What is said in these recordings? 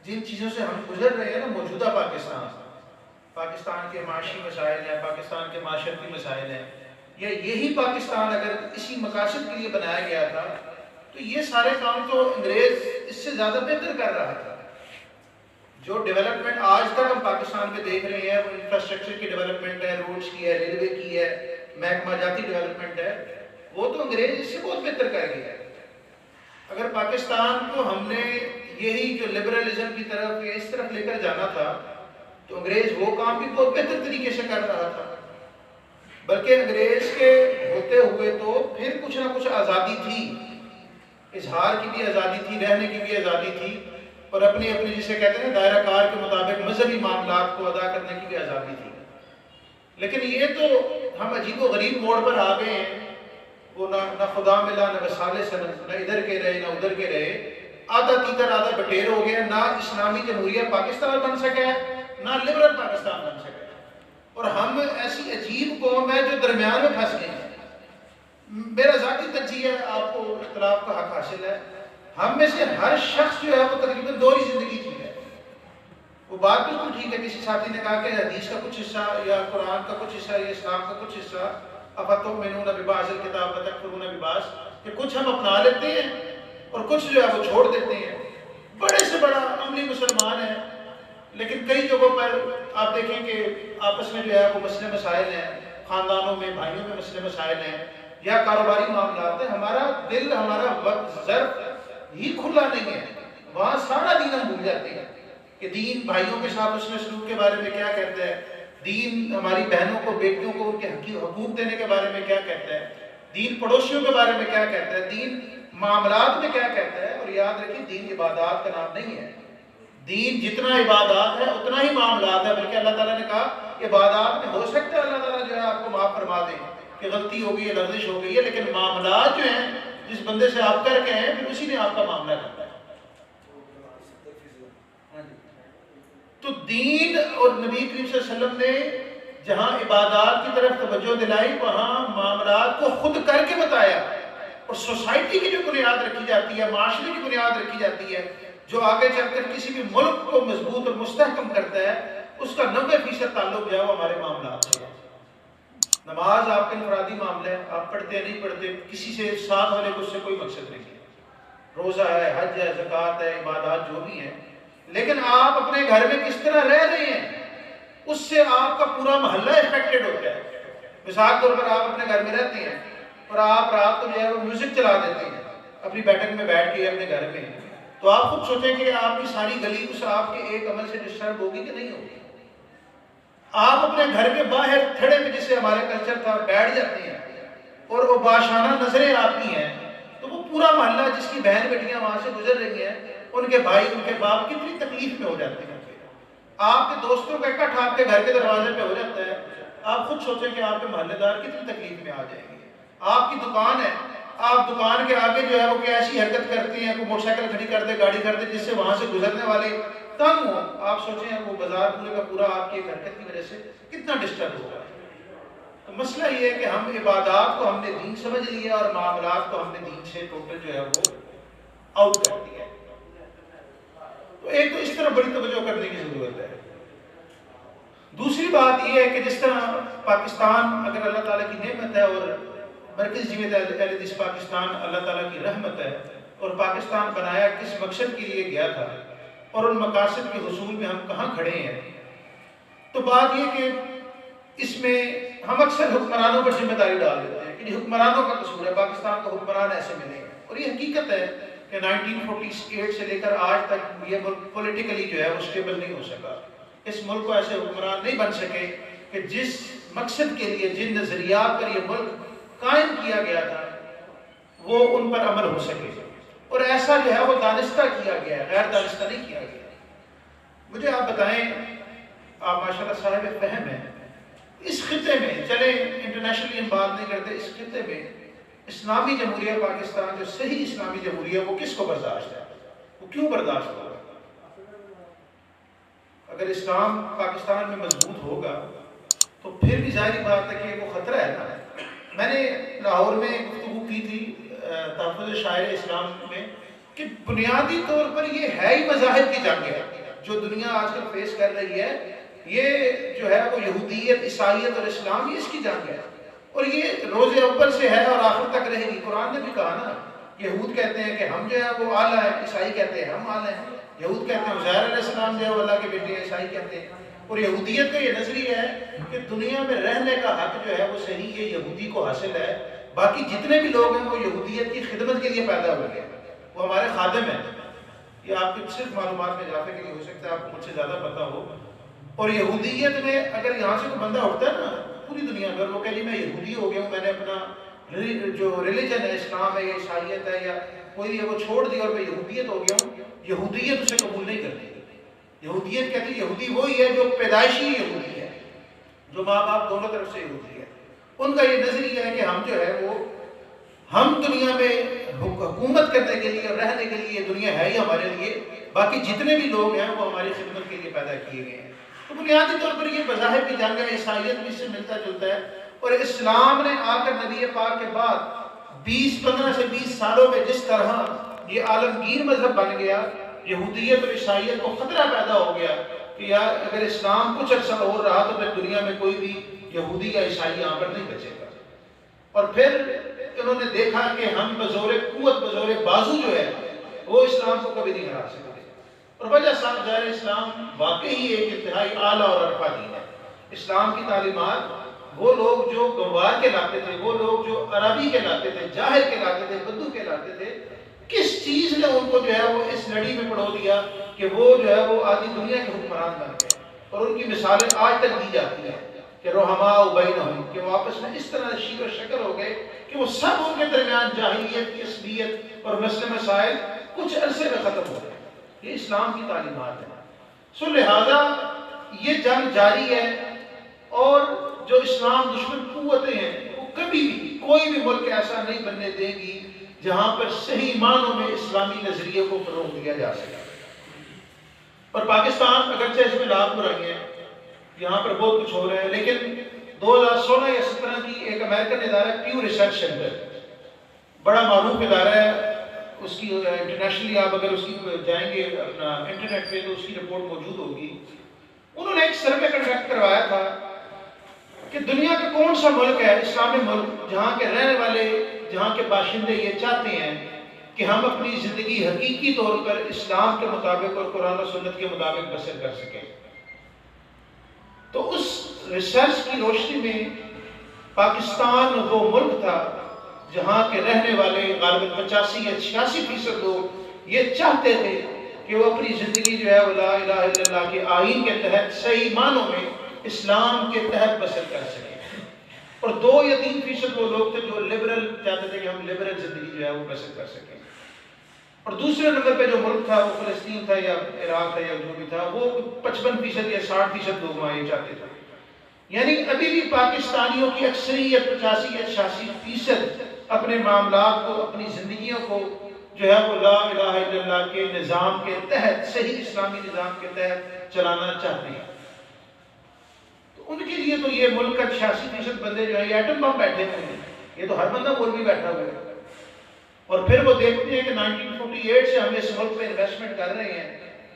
جن چیزوں سے ہم گزر رہے ہیں نا موجودہ پاکستان کے معاشی مسائل ہیں، پاکستان کے معاشرتی مسائل ہیں، یا یہی پاکستان اگر اسی مقاصد کے لیے بنایا گیا تھا تو یہ سارے کام تو انگریز اس سے زیادہ بہتر کر رہا تھا۔ جو ڈیولپمنٹ آج تک ہم پاکستان میں دیکھ رہے ہیں وہ انفراسٹرکچر کی ڈیولپمنٹ ہے، روڈز کی ہے، ریلوے کی ہے، محکمہ جاتی ڈیولپمنٹ ہے، وہ تو انگریز اس سے بہت بہتر کر گیا ہے۔ اگر پاکستان کو ہم نے یہی جو لبرلزم کی طرف یا اس طرف لے کر جانا تھا تو انگریز وہ کام بھی بہت بہتر طریقے سے کر رہا تھا، بلکہ انگریز کے ہوتے ہوئے تو پھر کچھ نہ کچھ آزادی تھی، اظہار کی بھی آزادی تھی، رہنے کی بھی آزادی تھی، اور اپنی اپنی جسے کہتے ہیں دائرہ کار کے مطابق مذہبی معاملات کو ادا کرنے کی بھی آزادی تھی۔ لیکن یہ تو ہم عجیب و غریب موڑ پر آ گئے ہیں، وہ نہ خدا ملا، نہ وسالے سند، نہ ادھر کے رہے نہ ادھر کے رہے، آدھا تیتر آدھا بٹیر ہو گیا، نہ اسلامی جمہوریہ پاکستان بن سکا ہے نہ لبرل پاکستان بن سکا ہے، اور ہم ایسی عجیب قوم ہے جو درمیان میں پھنس گئے ہیں۔ میرا ذاتی تجزیہ ہے، آپ کو اختلاف کا حق حاصل ہے، ہم میں سے ہر شخص جو ہے وہ تقریباً دو ہی زندگی جی ہے۔ وہ بات بالکل ٹھیک ہے، کسی ساتھی نے کہا کہ حدیث کا کچھ حصہ یا قرآن کا کچھ حصہ یا اسلام کا کچھ حصہ افتؤمنون ببعض الکتاب وتکفرون ببعض، کہ کچھ ہم اپنا لیتے ہیں اور کچھ جو ہے وہ چھوڑ دیتے ہیں۔ بڑے سے بڑا عملی مسلمان ہے، لیکن کئی جگہوں پر آپ دیکھیں کہ آپس میں جو ہے وہ مسئلے مسائل ہیں، خاندانوں میں بھائیوں میں مسئلے مسائل ہیں یا کاروباری معاملات ہیں، ہمارا دل ہمارا وقت ظرف ہی کھلا نہیں ہے، وہاں سارا دین ہم بھول جاتے ہیں کہ دین بھائیوں کے ساتھ اس میں سلوک کے بارے میں کیا کہتا ہے، دین ہماری بہنوں کو بیٹیوں کو ان کے حقوق دینے کے بارے میں کیا کہتا ہے، دین پڑوسیوں کے بارے میں کیا کہتا ہے، دین معاملات میں کیا کہتا ہے۔ اور یاد رکھیے دین عبادات کا نام نہیں ہے، دین جتنا عبادات ہے اتنا ہی معاملات ہے، بلکہ اللہ تعالیٰ نے کہا عبادات میں ہو سکتا ہے اللہ تعالیٰ جو ہے آپ کو معاف فرما دے کہ غلطی ہو گئی ہے، لغزش ہو گئی ہے، لیکن معاملات جو ہیں جس بندے سے آپ کر کے ہیں پھر اسی نے آپ کا معاملہ کرنا ہے۔ تو دین اور نبی کریم صلی اللہ علیہ وسلم نے جہاں عبادات کی طرف توجہ دلائی وہاں معاملات کو خود کر کے بتایا، اور سوسائٹی کی جو بنیاد رکھی جاتی ہے، معاشرے کی بنیاد رکھی جاتی ہے، جو آگے چل کر کسی بھی ملک کو مضبوط اور مستحکم کرتا ہے، اس کا 90% تعلق جو ہے وہ ہمارے معاملات سے ہے۔ نماز آپ کا انفرادی معاملہ ہے، آپ پڑھتے ہیں نہیں پڑھتے، کسی سے ساتھ والے کو اس سے کوئی مقصد نہیں ہے، روزہ ہے، حج ہے، زکوٰۃ ہے، عبادات جو بھی ہیں، لیکن آپ اپنے گھر میں کس طرح رہ رہے ہیں اس سے آپ کا پورا محلہ افیکٹڈ ہوتا ہے۔ مثال طور پر آپ اپنے گھر میں رہتے ہیں اور آپ رات کو جو ہے وہ میوزک چلا دیتے ہیں اپنی بیٹھک میں بیٹھ کے اپنے گھر میں، تو آپ خود سوچیں کہ آپ کی ساری گلی اس آپ کے ایک عمل سے ڈسٹرب ہوگی کہ نہیں ہوگی۔ آپ اپنے گھر کے باہر تھڑے میں جسے ہمارے کلچر تھا بیٹھ جاتے ہیں اور وہ باشانہ نظریں آپ کی ہیں، تو وہ پورا محلہ جس کی بہن بیٹیاں وہاں سے گزر رہی ہیں، ان کے بھائی ان کے باپ کتنی تکلیف میں ہو جاتے ہیں۔ آپ کے دوستوں کا اکٹھا آپ کے گھر کے دروازے پہ ہو جاتا ہے، آپ خود سوچیں کہ آپ کے محلے دار کتنی تکلیف میں آ جائیں گے۔ آپ کی دکان ہے، آپ دکان کے آگے جو ہے وہ کوئی ایسی حرکت کرتے ہیں، کوئی موٹر سائیکل کھڑی کر دے، گاڑی کر دے جس سے وہاں سے گزرنے والے تنگ ہو، آپ سوچیں وہ بازار پورے کا پورا آپ کی ایک حرکت کی وجہ سے کتنا ڈسٹرب ہوگا۔ تو مسئلہ یہ ہے کہ ہم عبادات کو ہم نے دین سمجھ لیا اور معاملات کو ہم نے دین سے ٹوٹل جو ہے وہ آؤٹ کر دیا۔ تو ایک تو اس طرح بڑی توجہ کرنے کی ضرورت ہے۔ دوسری بات یہ ہے کہ جس طرح پاکستان اگر اللہ تعالیٰ کی نعمت ہے اور مرکز جمعیت اہل حدیث پاکستان اللہ تعالیٰ کی رحمت ہے، اور پاکستان بنایا کس مقصد کے لیے گیا تھا اور ان مقاصد کے حصول میں ہم کہاں کھڑے ہیں، تو بات یہ کہ اس میں ہم اکثر حکمرانوں پر ذمہ داری ڈال دیتے ہیں کہ حکمرانوں کا قصور ہے، پاکستان کو حکمران ایسے ملے ہیں، اور یہ حقیقت ہے کہ 1948 سے لے کر آج تک یہ ملک پولیٹیکلی جو ہے وہ اسٹیبل نہیں ہو سکا۔ اس ملک کو ایسے حکمران نہیں بن سکے کہ جس مقصد کے لیے جن نظریات پر یہ ملک قائم کیا گیا تھا وہ ان پر عمل ہو سکے، اور ایسا جو ہے وہ دانستہ کیا گیا ہے، غیر دانستہ نہیں کیا گیا۔ مجھے آپ بتائیں، آپ ماشاءاللہ صاحب فہم ہیں، اس خطے میں چلیں انٹرنیشنلی ہم بات نہیں کرتے، اس خطے میں اسلامی جمہوریہ پاکستان جو صحیح اسلامی جمہوریہ وہ کس کو برداشت ہے، وہ کیوں برداشت ہوگا؟ اگر اسلام پاکستان میں مضبوط ہوگا تو پھر بھی ظاہری بات ہے کہ وہ خطرہ ہے نا۔ میں نے لاہور میں گفتگو کی تھی تحفظ شاعر اسلام میں کہ بنیادی طور پر یہ ہے ہی مذاہب کی جنگ ہے، جو دنیا آج کل فیس کر رہی ہے، یہ جو ہے وہ یہودیت، عیسائیت اور اسلام، یہ اس کی جنگ ہے، اور یہ روز اول سے ہے اور آخر تک رہے گی۔ قرآن نے بھی کہا نا، یہود کہتے ہیں کہ ہم جو ہے وہ اعلیٰ ہیں، عیسائی کہتے ہیں ہم اعلیٰ ہیں۔ یہود کہتے ہیں عزیر علیہ السلام جو ہے وہ اللہ کے بیٹے ہیں، عیسائی کہتے ہیں۔ اور یہودیت کا یہ نظریہ ہے کہ دنیا میں رہنے کا حق جو ہے وہ صحیح یہ یہودی کو حاصل ہے، باقی جتنے بھی لوگ ہیں وہ یہودیت کی خدمت کے لیے پیدا ہوئے ہیں، وہ ہمارے خادم ہیں۔ یہ آپ کی صرف معلومات میں اضافے کے لیے ہو سکتا ہے، آپ کو مجھ سے زیادہ پتہ ہو۔ اور یہودیت میں اگر یہاں سے کوئی بندہ اٹھتا ہے نا پوری دنیا میں، اور وہ کہ جی میں یہودی ہو گیا ہوں، میں نے اپنا جو ریلیجن ہے، اسلام ہے یا عیسائیت ہے یا کوئی بھی ہے، وہ چھوڑ دیا اور میں یہودیت ہو گیا ہوں، یہودیت اسے قبول نہیں کرتی۔ یہودیت کہتی ہے یہودی وہی ہے جو پیدائشی یہودی ہے، جو ماں باپ دونوں طرف سے یہودی ہے۔ ان کا یہ نظریہ ہے کہ ہم جو ہے وہ ہم دنیا میں حکومت کرنے کے لیے اور رہنے کے لیے دنیا ہے ہی ہمارے لیے، باقی جتنے بھی لوگ ہیں وہ ہماری خدمت کے لیے پیدا کیے گئے ہیں۔ تو بنیادی طور پر یہ بظاہر بھی جنگ ہے، عیسائیت بھی اس سے ملتا جلتا ہے، اور اسلام نے آ کر نبی پاک کے بعد 15 سے 20 سالوں میں جس طرح یہ عالمگیر مذہب بن گیا، یہودیت اور عیسائیت کو خطرہ پیدا ہو گیا کہ یار اگر اسلام کچھ عرصہ اور رہا تو پھر دنیا میں کوئی بھی یہودی یا عیسائی یہاں پر نہیں بچے گا۔ اور پھر انہوں نے دیکھا کہ ہم بزور قوت، بزور بازو جو ہے وہ اسلام کو کبھی نہیں ہرا سکتے، اور وجہ صاحب ظاہر اسلام واقعی ایک انتہائی اعلیٰ اور عرفہ دین ہے۔ اسلام کی تعلیمات وہ لوگ جو گنوار کہلاتے تھے، وہ لوگ جو عربی کہلاتے تھے، جاہل کہلاتے تھے، بدو کہلاتے تھے، کس چیز نے ان کو جو ہے وہ اس لڑی میں پڑھو دیا کہ وہ جو ہے وہ آدھی دنیا کے حکمران بن گئے، اور ان کی مثالیں آج تک دی جاتی ہیں کہ رحماء بینہم، کہ وہ آپس میں اس طرح شیر و شکر ہو گئے کہ وہ سب ان کے درمیان جاہلیت، عصبیت اور مسئلے مسائل کچھ عرصے میں ختم ہو گئے۔ یہ اسلام کی تعلیمات ہے۔ سو لہذا یہ جنگ جاری ہے، اور جو اسلام دشمن قوتیں ہیں وہ کبھی بھی کوئی بھی ملک ایسا نہیں بننے دے گی جہاں پر صحیح معنوں میں اسلامی نظریے کو فروغ دیا جا سکے۔ اور پاکستان اگرچہ اس میں لاکھ برائیاں ہیں، یہاں پر بہت کچھ ہو رہا ہے، لیکن 2016 یا 17 کی ایک امریکن ادارہ پیو ریسرچ سینٹر، بڑا معروف ادارہ ہے، اس کی انٹرنیشنلی آپ اگر اس کی جائیں گے اپنا انٹرنیٹ پہ تو اس کی رپورٹ موجود ہوگی۔ انہوں نے ایک سروے کنڈکٹ کروایا تھا کہ دنیا کا کون سا ملک ہے، اسلامی ملک، جہاں کے رہنے والے، جہاں کے باشندے یہ چاہتے ہیں کہ ہم اپنی زندگی حقیقی طور پر اسلام کے مطابق اور قرآن و سنت کے مطابق بسر کر سکیں۔ تو اس ریسرچ کی روشنی میں پاکستان وہ ملک تھا جہاں کے رہنے والے غالباً 85 یا 86% لوگ یہ چاہتے تھے کہ وہ اپنی زندگی جو ہے وہ لا الہ الا اللہ کے آئین کے تحت صحیح معنوں میں اسلام کے تحت بسر کر سکیں، اور 2 یا 3% وہ لوگ تھے جو لبرل چاہتے تھے کہ ہم لبرل زندگی جو ہے وہ بسر کر سکیں۔ اور دوسرے نمبر پہ جو ملک تھا وہ فلسطین تھا یا عراق تھا یا جو بھی تھا، وہ 55% یا 60% لوگ وہاں یہ چاہتے تھے۔ یعنی ابھی بھی پاکستانیوں کی اکثریت 85 یا 86% اپنے معاملات کو، اپنی زندگیوں کو جو ہے وہ لا الہ الا اللہ کے نظام کے تحت، صحیح اسلامی نظام کے تحت چلانا چاہتے ہیں۔ تو ان کے لیے تو یہ ملک کا 86% بندے جو ہیں یہ ایٹم بم بیٹھے ہوئے ہیں، یہ تو ہر بندہ مولوی بیٹھا ہوا ہے، اور پھر وہ دیکھتے ہیں کہ 1948 سے ہم اس ملک میں انویسٹمنٹ کر رہے ہیں،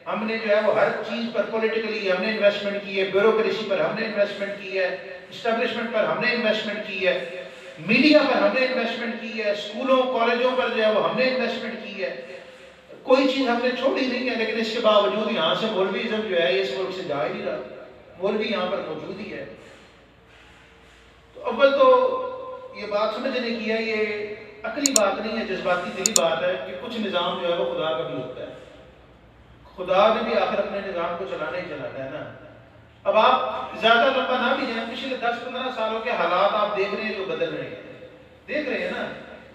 ہم نے جو ہے وہ ہر چیز پر پولیٹیکلی ہم نے انویسٹمنٹ کی ہے، بیوروکریسی پر ہم نے انویسٹمنٹ کی ہے، اسٹیبلشمنٹ پر ہم نے انویسٹمنٹ کی ہے، میڈیا پر ہم نے انویسٹمنٹ کی ہے، اسکولوں کالجوں پر جو ہے وہ ہم نے انویسٹمنٹ کی ہے، کوئی چیز ہم نے چھوڑی نہیں ہے، لیکن اس کے باوجود یہاں سے مولویزم جو ہے اس ملک سے جا ہی نہیں رہا، مولوی یہاں پر موجود ہی ہے۔ تو اول تو یہ بات سمجھنے کی ہے، یہ عقلی بات نہیں ہے، جذباتی دلی بات ہے کہ کچھ نظام جو ہے وہ خدا کا بھی ہوتا ہے، خدا نے بھی آخر اپنے نظام کو چلانا ہی چلانا ہے نا۔ اب آپ زیادہ لمبا نہ بھی جائیں، پچھلے 10-15 سالوں کے حالات آپ دیکھ رہے ہیں جو بدل رہے ہیں، دیکھ رہے ہیں نا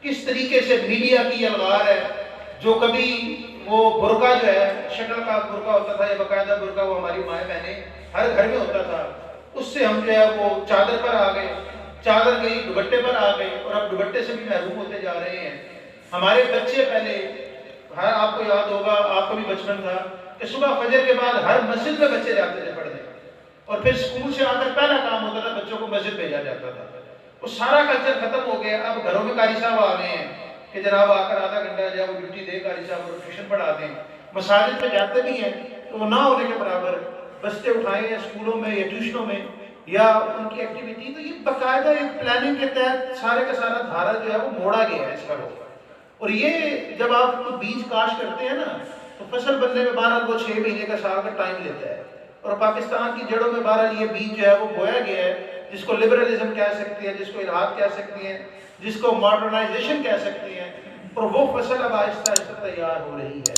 کس طریقے سے میڈیا کی الغار ہے، جو کبھی وہ برقع جو ہے، شکل کا برقع ہوتا تھا یا باقاعدہ برقع، وہ ہماری مائیں بہنیں ہر گھر میں ہوتا تھا، اس سے ہم جو ہے وہ چادر پر آ گئے، چادر گئی دوپٹے پر آ گئے، اور اب دوپٹے سے بھی محروم ہوتے جا رہے ہیں۔ ہمارے بچے پہلے، آپ کو یاد ہوگا، آپ کو بھی بچپن تھا کہ صبح فجر کے بعد ہر مسجد میں بچے جاتے تھے پڑھنے، اور پھر اسکول سے آ کر پہلا کام ہوتا تھا بچوں کو مسجد بھیجا جاتا تھا۔ وہ سارا کلچر ختم ہو گیا، اب گھروں میں قاری صاحب آ گئے ہیں کہ جناب آ کر آدھا گھنٹہ جو ہے وہ ڈیوٹی دے، قاری صاحب وہ ٹیوشن پڑھا دیں، مساجد میں جاتے بھی ہیں تو وہ نہ ہونے کے برابر بستے اٹھائے یا اسکولوں میں یا ٹیوشنوں میں یا ان کی ایکٹیویٹی. تو یہ باقاعدہ ایک پلاننگ کے تحت سارے کا سارا دھارا جو ہے وہ موڑا گیا ہے اس کا روز. اور یہ جب آپ بیج کاشت کرتے ہیں نا تو فصل بننے میں بہرحال وہ 6 مہینے کا سال کا ٹائم لیتا ہے. اور پاکستان کی جڑوں میں بہرحال یہ بیج جو ہے وہ بویا گیا ہے, جس کو لبرلزم کہہ سکتے ہیں, جس کو الحاد کہہ سکتی ہیں, جس کو ماڈرنائزیشن کہہ سکتے ہیں. اور وہ فصل اب آہستہ آہستہ تیار ہو رہی ہے.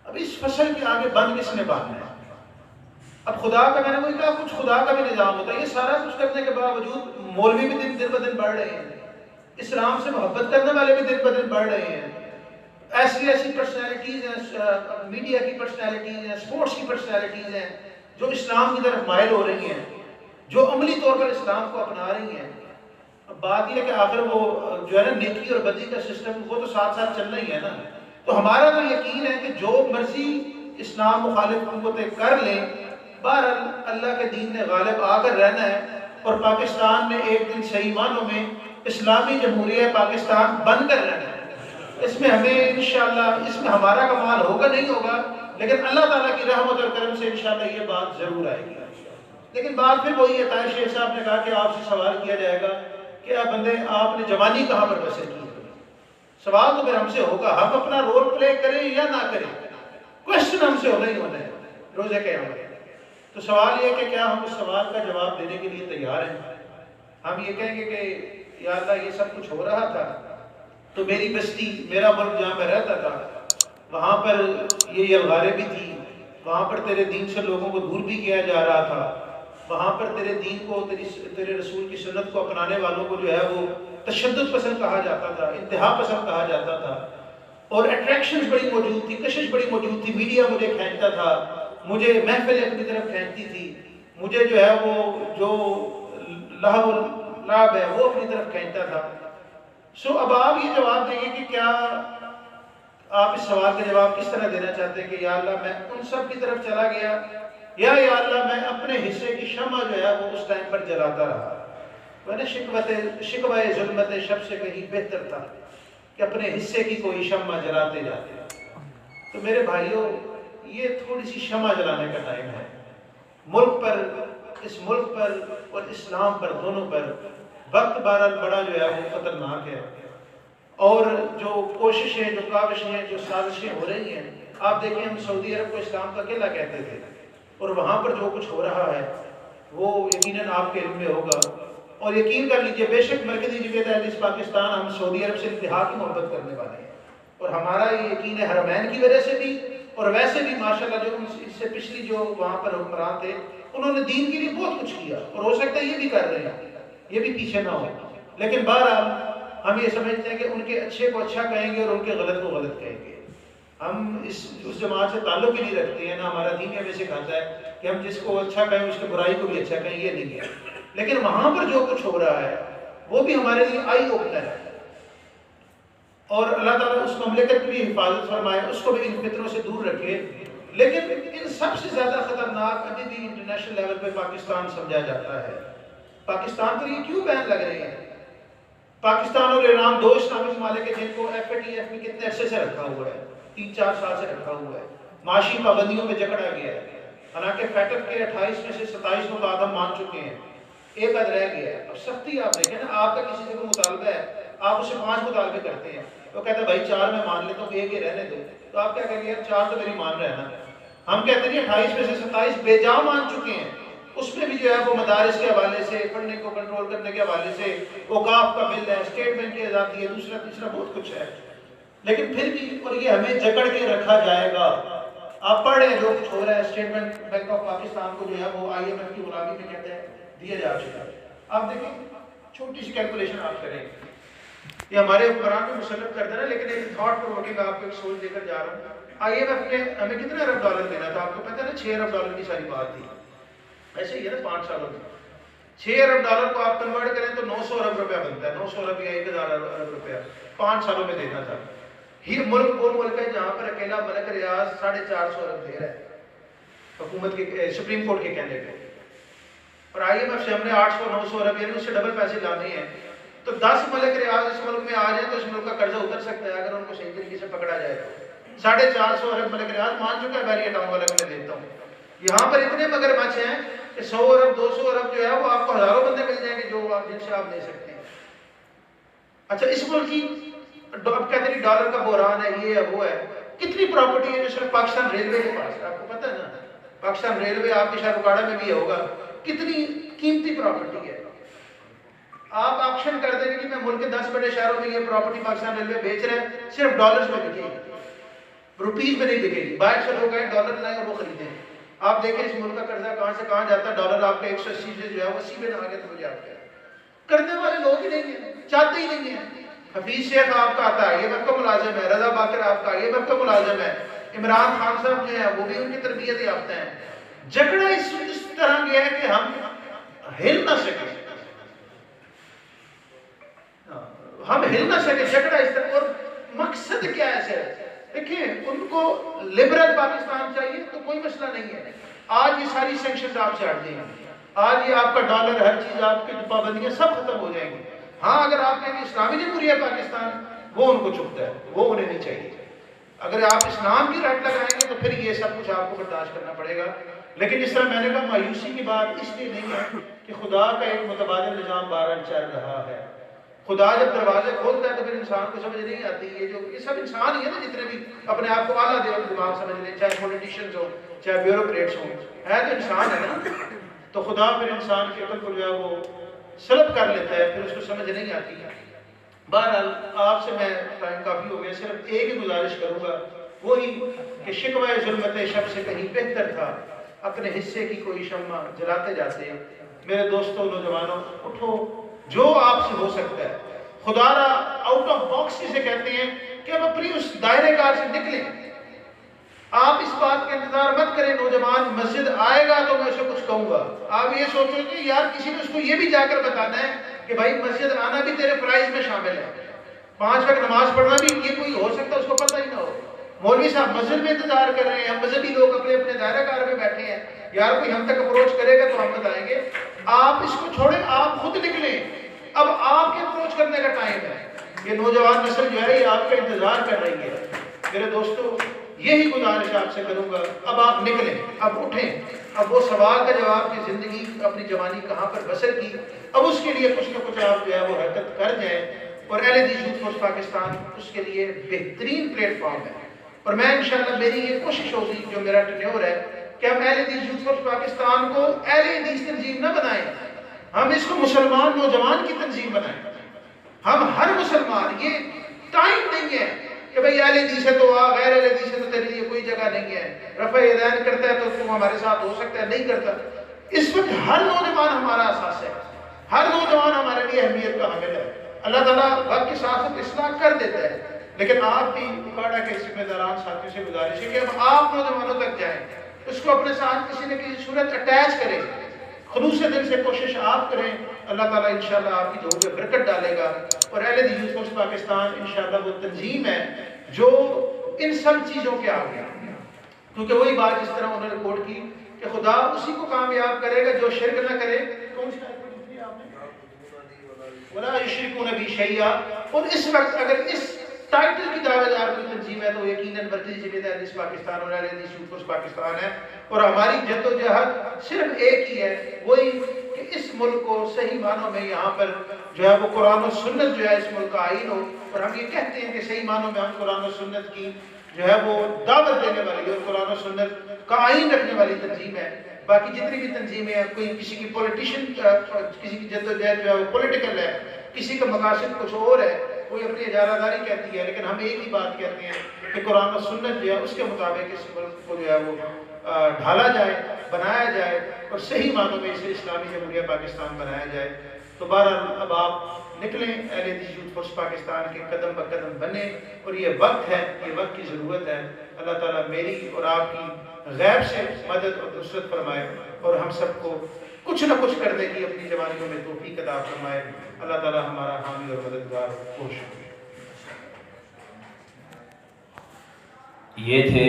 اب اس فصل کے آگے بند کس نے باندھنا ہے؟ اب خدا کا, میں نے وہی کہا, کچھ خدا کا بھی نظام ہوتا ہے. یہ سارا کچھ کرنے کے باوجود مولوی بھی دن بدن بڑھ رہے ہیں, اسلام سے محبت کرنے والے بھی دن بدن بڑھ رہے ہیں, ایسی پرسنالٹیز ہیں, میڈیا کی پرسنالٹیز ہیں, اسپورٹس کی پرسنالٹیز ہیں جو اسلام کی طرف مائل ہو رہی ہیں, جو عملی طور پر اسلام کو اپنا رہی ہیں. اب بات یہ ہے کہ آخر وہ جو ہے نا نیکی اور بدی کا سسٹم وہ تو ساتھ ساتھ چل رہی ہے نا. تو ہمارا تو یقین ہے کہ جو مرضی اسلام مخالف قوتیں کر لیں, بہرحال اللہ کے دین نے غالب آ کر رہنا ہے. اور پاکستان نے ایک دن صحیح معنوں میں اسلامی جمہوریہ پاکستان بن کر رہنا ہے. اس میں ہمیں انشاءاللہ, اس میں ہمارا کمال ہوگا نہیں ہوگا, لیکن اللہ تعالیٰ کی رحمت اور کرم سے انشاءاللہ یہ بات ضرور آئے گی. لیکن بات پھر وہی ہے, طاہر شیخ صاحب نے کہا کہ آپ سے سوال کیا جائے گا کہ آپ بندے آپ نے جوانی کہاں پر بسر کی. سوال تو پھر ہم سے ہوگا, ہم اپنا رول پلے کریں یا نہ کریں, کوشچن ہم سے ہونا ہی ہونا ہے روزے قیامت. تو سوال یہ کہ کیا ہم اس سوال کا جواب دینے کے لیے تیار ہیں؟ ہم یہ کہیں گے کہ یا اللہ یہ سب کچھ ہو رہا تھا تو میری بستی, میرا ملک جہاں میں رہتا تھا وہاں پر یہ یلغاریں بھی تھی, وہاں پر تیرے دین سے لوگوں کو دور بھی کیا جا رہا تھا, وہاں پر تیرے دین کو, تیرے رسول کی سنت کو اپنانے والوں کو جو ہے وہ تشدد پسند کہا جاتا تھا, انتہا پسند کہا جاتا تھا, اور اٹریکشنز بڑی موجود تھی, کشش بڑی موجود تھی, میڈیا مجھے کھینچتا تھا, مجھے محفلیں اپنی طرف کھینچتی تھی, مجھے جو ہے وہ جو لہو لعب ہے وہ اپنی طرف کھینچتا تھا. سو اب آپ یہ جواب دیں گے کہ کیا آپ اس سوال کا جواب کس طرح دینا چاہتے ہیں کہ یا اللہ میں ان سب کی طرف چلا گیا, یا اللہ میں اپنے حصے کی شمع جو ہے وہ اس ٹائم پر جلاتا رہا. میں نے شکوہ ظلمت شب سے کہیں بہتر تھا کہ اپنے حصے کی کوئی شمع جلاتے جاتے. تو میرے بھائیوں, یہ تھوڑی سی شمع جلانے کا ٹائم ہے. ملک پر, اس ملک پر اور اسلام پر, دونوں پر وقت بہرحال بڑا جو ہے وہ خطرناک ہے. اور جو کوششیں, جو کاوشیں, جو سازشیں ہو رہی ہیں, آپ دیکھیں ہم سعودی عرب کو اسلام کا قلعہ کہتے تھے, اور وہاں پر جو کچھ ہو رہا ہے وہ یقیناً آپ کے علم میں ہوگا. اور یقین کر لیجئے بے شک مرکزی جمہوریت عربیہ پاکستان, ہم سعودی عرب سے انتہا کی محبت کرنے والے ہیں, اور ہمارا یہ یقین ہے حرمین کی وجہ سے بھی, اور ویسے بھی ماشاءاللہ جو اس سے پچھلی جو وہاں پر حکمران تھے انہوں نے دین کے لیے بہت کچھ کیا, اور ہو سکتا ہے یہ بھی کر رہے ہیں, یہ بھی پیچھے نہ ہو. لیکن بہرحال ہم یہ سمجھتے ہیں کہ ان کے اچھے کو اچھا کہیں گے اور ان کے غلط کو غلط کہیں گے. ہم اس جماعت سے تعلق ہی نہیں رکھتے ہیں, نہ ہمارا دین ہمیں سکھاتا ہے کہ ہم جس کو اچھا کہیں اس کی برائی کو بھی اچھا کہیں, یہ نہیں ہے. لیکن وہاں پر جو کچھ ہو رہا ہے وہ بھی ہمارے لیے آئی اوپنر ہے, اور اللہ تعالیٰ اس مملکت کی بھی حفاظت فرمائے, اس کو بھی ان فطروں سے دور رکھے. لیکن ان سب سے زیادہ خطرناک ابھی بھی انٹرنیشنل لیول پہ پاکستان سمجھا جاتا ہے. پاکستان پر یہ کیوں بین لگ رہے ہیں؟ پاکستان اور ایران دو اسلامی ممالک ہیں جن کو FATF میں کتنے عرصے سے رکھا ہوا ہے, 3-4 سال سے رکھا ہوا ہے, معاشی پابندیوں میں جکڑا گیا ہے. حالانکہ FATF کے 28 میں سے 27 مفاد ہم مان چکے ہیں, ایک عد رہ گیا ہے. اب سختی آپ دیکھیں نا, آپ کا کسی سے کوئی مطالبہ ہے, آپ اسے 5 مطالبے کرتے ہیں, تو کہتا ہے بھائی 4 میں مان لیتا ہوں, ایک ہی رہنے دو. تو آپ کیا کہیں گے, 4 تو میری مان رہے ہیں نا. ہم کہتے ہیں 28 میں سے 27 بے جا مان چکے ہیں. اس میں بھی جو ہے وہ مدارس کے حوالے سے, پڑھنے کو کنٹرول کرنے کے حوالے سے, اوقاف کا بل ہے, اسٹیٹ بینک کی آزادی ہے, دوسرا تیسرا بہت کچھ ہے. لیکن پھر بھی, اور یہ ہمیں جکڑ کے رکھا جائے گا. آپ پڑھ رہے ہیں جو کچھ ہو رہا ہے, اسٹیٹ بینک آف پاکستان کو جو ہے وہ IMF کی غلامی میں کہتے ہیں دیا جا چکا ہے. آپ دیکھیں چھوٹی سی کیلکولیشن آپ کریں, یہ ہمارے قرآن میں مسلط کر دینا, لیکن ایک تھاٹ پرووکنگ آپ کو ایک سوچ دے کر جا رہا ہوں. IMF نے ہمیں کتنے ارب ڈالر دینا تھا, آپ کو پتہ ہے نا, 6 ارب ڈالر کی ساری بات تھی. ایسے ہی ہے نا 5 سالوں میں 6 ارب ڈالر کو آپ کنورٹ کریں تو 900 ارب روپیہ بنتا ہے. 900 ارب یا 1000 ارب روپیہ 5 سالوں میں دینا تھا. یہ ملک وہ ملک ہے جہاں پر اکیلا ملک ریاض 450 ارب دے رہا ہے حکومت کے, سپریم کورٹ کے کہنے پہ, اور IMF سے ہم نے 800-900 ارب یعنی اس سے ڈبل پیسے لانے ہیں. تو 10 ملک ریاض اس ملک میں آ جائیں تو اس ملک کا قرضہ اتر سکتا ہے اگر ان کو صحیح طریقے سے پکڑا جائے. 450 ارب ملک ریاض مان چکا ہے بیریا ٹاؤن والا میں دیتا ہوں. یہاں پر اتنے مگرمچھ ہیں کہ 100 ارب 200 ارب جو ہے وہ آپ کو ہزاروں بندے مل جائیں گے جو آپ جن سے آپ لے سکتے ہیں. اچھا اس ملک کی اب کہتے ہیں ڈالر کا بحران ہے، یہ ہے وہ ہے. کتنی پراپرٹی ہے جو صرف پاکستان ریلوے کے پاس ہے، آپ کو پتہ ہے نا. پاکستان ریلوے آپ کے شاید اکاڑا میں بھی ہوگا، کتنی قیمتی پراپرٹی ہے. آپ آپشن کر دیں گے کہ میں ملک کے 10 بڑے شہروں میں یہ پراپرٹی پاکستان ریلوے بیچ رہے ہیں، صرف ڈالرز میں بکے گی، روپیز میں نہیں بکے گی. باہر سے لوگ آئے ڈالر لائیں اور وہ خریدیں. آپ دیکھیں اس ملک کا قرضہ کہاں سے کہاں جاتا ہے. ڈالر آپ کا 180 سے جو ہے وہ 80 میں نہ آ گیا تو مجھے آپ کیا کرنے والے لوگ ہی نہیں ہیں، چاہتے ہی نہیں ہیں. حفیظ شیخ آپ کا آتا ہے، یہ وقت کا ملازم ہے. رضا باقر آپ کا یہ وقت کا ملازم ہے. عمران خان صاحب جو ہیں وہ بھی ان کی تربیت یافتہ ہیں. جھگڑا اس طرح گیا ہے کہ ہم ہل نہ سکیں، ہم ہل نہ سکیں. جھگڑا اس طرح. اور مقصد کیا ہے سر؟ دیکھیں ان کو لبرل پاکستان چاہیے تو کوئی مسئلہ نہیں ہے. آج یہ ساری سینکشنز آپ سے ہٹ جائیں گے، آج یہ آپ کا ڈالر ہر چیز آپ کی پابندیاں سب ختم ہو جائیں گی. ہاں اگر آپ کہیں گے اسلامی جمہوریہ پاکستان، وہ ان کو چبھتا ہے، وہ انہیں نہیں چاہیے. اگر آپ اسلام کی رٹ لگائیں گے تو پھر یہ سب کچھ آپ کو برداشت کرنا پڑے گا. لیکن اس طرح میں نے کہا مایوسی کی بات اس لیے نہیں ہے کہ خدا کا ایک متبادل نظام بہرحال چل رہا ہے. خدا جب دروازے کھولتا ہے تو پھر انسان کو سمجھ نہیں آتی. یہ سب انسان ہی ہے نا، جتنے بھی اپنے آپ کو اعلیٰ دماغ سمجھ لیں، چاہے پولیٹیشنز ہو چاہے بیوروکریٹس ہوں، ہے تو انسان ہے نا. تو خدا پھر انسان کے عقل کو جو ہے وہ سلب کر لیتا ہے، پھر اس کو سمجھ نہیں آتی. بہرحال آپ سے میں ٹائم کافی ہو گیا، صرف ایک ہی گزارش کروں گا، وہی کہ شکوہ ظلمت شب سے کہیں بہتر تھا اپنے حصے کی کوئی شمع جلاتے جاتے. میرے دوستوں نوجوانوں اٹھو، جو آپ سے ہو سکتا ہے. خدا را آؤٹ آف باکس جسے کہتے ہیں کہ اب اپنی اس دائرے کار سے نکلیں. آپ اس بات کا انتظار مت کریں نوجوان مسجد آئے گا تو میں اسے کچھ کہوں گا. آپ یہ سوچو کہ یار کسی نے اس کو یہ بھی جا کر بتانا ہے کہ بھائی مسجد آنا بھی تیرے فرائض میں شامل ہے، 5 وقت نماز پڑھنا بھی. یہ کوئی ہو سکتا ہے اس کو پتہ ہی نہ ہو. مولوی صاحب مسجد میں انتظار کر رہے ہیں، ہم مذہبی لوگ اپنے اپنے دائرہ کار میں بیٹھے ہیں، یار کوئی ہم تک اپروچ کرے گا تو ہم بتائیں گے. آپ اس کو چھوڑیں، آپ خود نکلیں. اب آپ کے اپروچ کرنے کا ٹائم ہے. یہ نوجوان نسل جو ہے یہ آپ کا انتظار کر رہی ہے. میرے دوستو یہی گزارش آپ سے کروں گا، اب آپ نکلیں، اب اٹھیں. اب وہ سوال کا جواب کہ زندگی اپنی جوانی کہاں پر بسر کی، اب اس کے لیے کچھ نہ کچھ آپ جو ہے وہ حرکت کر جائیں. اور اہل حدیث یوتھ فورس پاکستان اس کے لیے بہترین پلیٹ فارم ہے. اور میں انشاءاللہ میری یہ کوشش ہوگی، جو میرا ٹینیور ہے، کہ ہم اہل حدیث یوتھ فورس پاکستان کو اہل حدیث تنظیم نہ بنائیں، ہم اس کو مسلمان نوجوان کی تنظیم بنائیں. ہم ہر مسلمان، یہ ٹائم نہیں ہے کہ بھئی اہل حدیث ہے تو غیر اہل حدیث ہے تو تیرے لیے کوئی جگہ نہیں ہے. رفع یدین کرتا ہے تو تم ہمارے ساتھ ہو سکتا ہے، نہیں کرتا. اس وقت ہر نوجوان ہمارا اساس ہے، ہر نوجوان ہمارے لیے اہمیت کا حامل ہے. اللہ تعالیٰ وقت کے ساتھ ساتھ اصلاح کر دیتا ہے، لیکن آپ بھی اکاڑا کے ذمہ داران ساتھیوں سے گزارش ہے کہ اب آپ نوجوانوں تک جائیں، اس کو اپنے ساتھ کسی نہ کسی صورت اٹیچ کریں، خلوص دل سے کوشش آپ کریں. اللہ تعالیٰ انشاءاللہ آپ کی جوڑ میں برکت ڈالے گا. اور اہل حدیث یوتھ فورس پاکستان انشاءاللہ وہ تنظیم ہے جو ان سب چیزوں کے آگے، کیونکہ وہی بات جس طرح انہوں نے رپورٹ کی کہ خدا اسی کو کامیاب کرے گا جو شرک نہ کرے. کون سی آیت پڑھی تھی آپ نے؟ وَلَا يُشْرِكُونَ بِي شَيْئًا. اور اس وقت اگر اس ٹائٹل کی دعوے دار کوئی تنظیم ہے تو یقیناً مرکزی جمعیت اہل حدیث پاکستان اور اہل حدیث یوتھ فورس پاکستان ہے. اور ہماری جد و جہد صرف ایک ہی ہے، وہی کہ اس ملک کو صحیح معنوں میں یہاں پر جو ہے وہ قرآن و سنت جو ہے اس ملک کا آئین ہو. اور ہم یہ کہتے ہیں کہ صحیح معنوں میں ہم قرآن و سنت کی جو ہے وہ دعوت دینے والی اور قرآن و سنت کا آئین رکھنے والی تنظیم ہے. باقی جتنی بھی تنظیمیں ہیں، کوئی کسی کی پولیٹیشن، کسی کی جد و جہد جو ہے وہ پولیٹیکل ہے، کسی کا مقاصد کچھ اور ہے، کوئی اپنی اجارہ داری کہتی ہے، لیکن ہم ایک ہی بات کہتے ہیں کہ قرآن و سنت جو ہے اس کے مطابق اس ملک کو جو ہے وہ ڈھالا جائے، بنایا جائے اور صحیح معنوں میں اسے اسلامی جمہوریہ پاکستان بنایا جائے. تو بہرحال اب آپ نکلیں، اہل حدیث یوتھ فورس پاکستان کے قدم بہ قدم بنے. اور یہ وقت ہے، یہ وقت کی ضرورت ہے. اللہ تعالیٰ میری اور آپ کی غیب سے مدد اور نصرت فرمائے اور ہم سب کو کچھ نہ کچھ کرنے کی اپنی جوانیوں میں توفیق عطا فرمائے. اللہ تعالیٰ ہمارا حامی اور مددگار ہو. یہ تھے